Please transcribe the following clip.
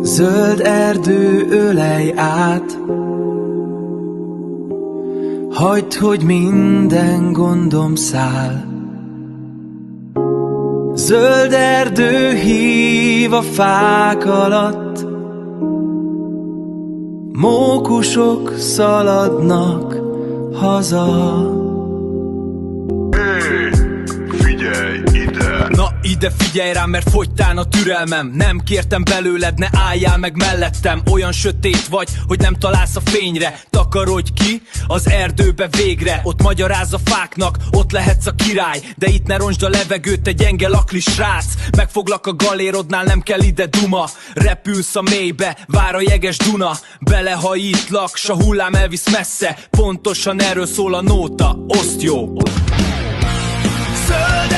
Zöld erdő ölej át, hagyd, hogy minden gondom száll. Zöld erdő hív a fák alatt, mókusok szaladnak haza. Figyelj ide! Na ide figyelj rám, mert fogytán a türelmem. Nem kértem belőled, ne álljál meg mellettem. Olyan sötét vagy, hogy nem találsz a fényre. Takarodj ki az erdőbe végre. Ott magyaráz a fáknak, ott lehetsz a király. De itt ne roncsd a levegőt, te gyenge lakli srác. Megfoglak a galérodnál, nem kell ide duma. Repülsz a mélybe, vár a jeges Duna. Belehajítlak, s a hullám elvisz messze. Pontosan erről szól a nóta, oszd jó! Zöld